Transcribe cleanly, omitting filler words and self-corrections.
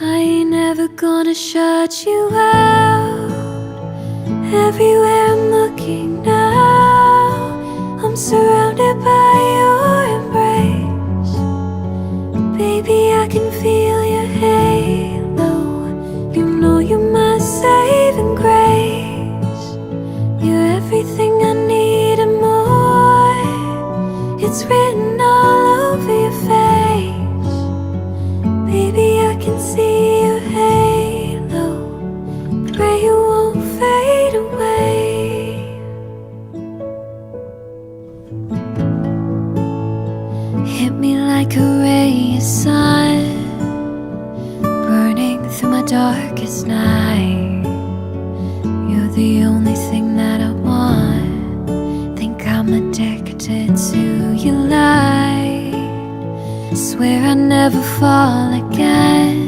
I ain't never gonna shut you out. Everywhere I'm looking now, I'm surrounded by your embrace. Baby, I can feel your halo. You know you're my saving grace. You're everything I need and more. It's written all over your face. Baby, I can see your halo. Pray you won't fade away. Hit me like a ray of sun, burning through my darkest night. You're the only thing that I want. Think I'm addicted to your light. Swear I'd never fall again.